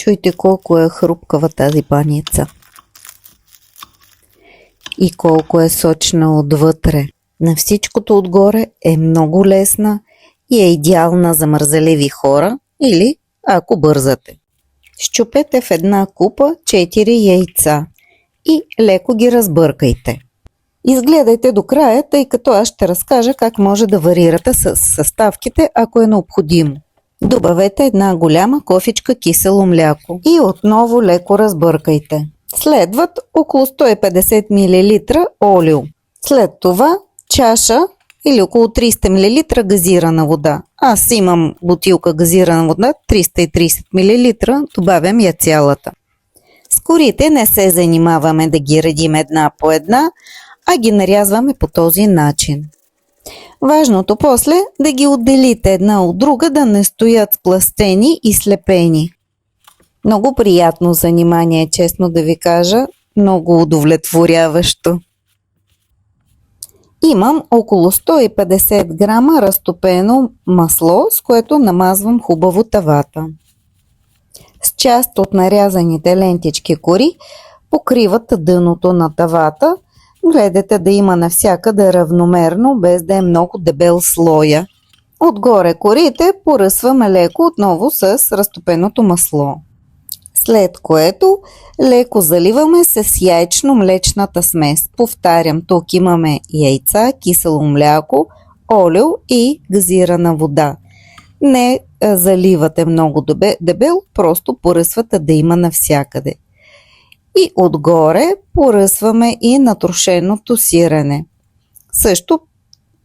Чуйте колко е хрупкава тази баница. И колко е сочна отвътре. На всичкото отгоре е много лесна и е идеална за мързеливи хора или ако бързате. Счупете в една купа 4 яйца и леко ги разбъркайте. Изгледайте до края, тъй като аз ще разкажа как може да варирате с съставките, ако е необходимо. Добавете една голяма кофичка кисело мляко и отново леко разбъркайте. Следват около 150 мл олио. След това чаша или около 300 мл газирана вода. Аз имам бутилка газирана вода, 330 мл, добавям я цялата. С корите не се занимаваме да ги редим една по една, а ги нарязваме по този начин. Важното после да ги отделите една от друга, да не стоят сплъстени и слепени. Много приятно занимание, честно да ви кажа, много удовлетворяващо. Имам около 150 грама разтопено масло, с което намазвам хубаво тавата. С част от нарязаните лентички кори покриват дъното на тавата. Гледайте да има навсякъде равномерно, без да е много дебел слоя. Отгоре корите поръсваме леко отново с разтопеното масло. След което леко заливаме с яйчно-млечната смес. Повтарям, тук имаме яйца, кисело мляко, олио и газирана вода. Не заливате много дебел, просто поръсвате да има навсякъде. И отгоре поръсваме и натрошеното сирене. Също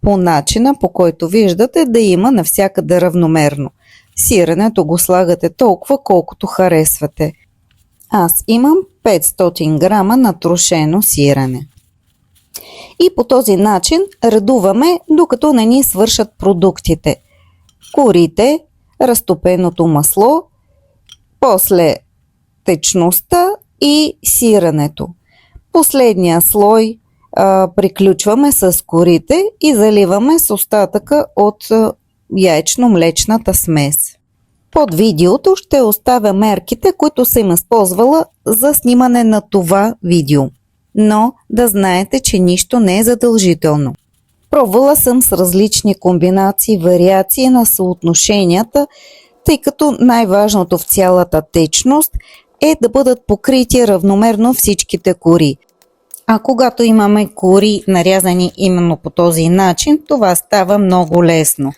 по начина, по който виждате, да има навсякъде равномерно. Сиренето го слагате толкова, колкото харесвате. Аз имам 500 грама натрошено сирене. И по този начин редуваме, докато не ни свършат продуктите. Корите, разтопеното масло, после течността и сиренето. Последния слой приключваме с корите и заливаме с остатъка от яйчно-млечната смес. Под видеото ще оставя мерките, които съм използвала за снимане на това видео. Но да знаете, че нищо не е задължително. Пробвала съм с различни комбинации, вариации на съотношенията, тъй като най-важното в цялата течност е да бъдат покрити равномерно всичките кори. А когато имаме кори нарязани именно по този начин, това става много лесно.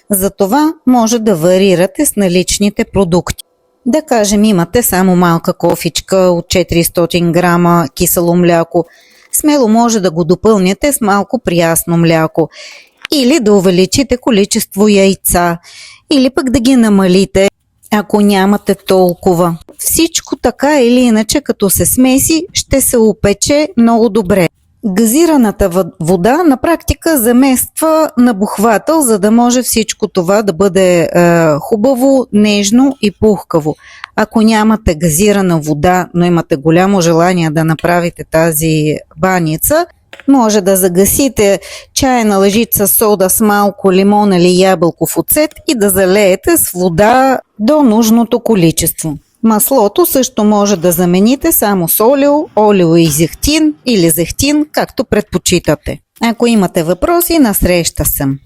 Затова може да варирате с наличните продукти. Да кажем, имате само малка кофичка от 400 грама кисело мляко. Смело може да го допълните с малко прясно мляко. Или да увеличите количество яйца. Или пък да ги намалите, ако нямате толкова. Всичко така или иначе, като се смеси, ще се опече много добре. Газираната вода на практика замества набухвател, за да може всичко това да бъде хубаво, нежно и пухкаво. Ако нямате газирана вода, но имате голямо желание да направите тази баница, може да загасите чайна лъжица сода с малко лимон или ябълков оцет и да залеете с вода до нужното количество. Маслото също може да замените само с олио и зехтин или зехтин, както предпочитате. Ако имате въпроси, насреща съм.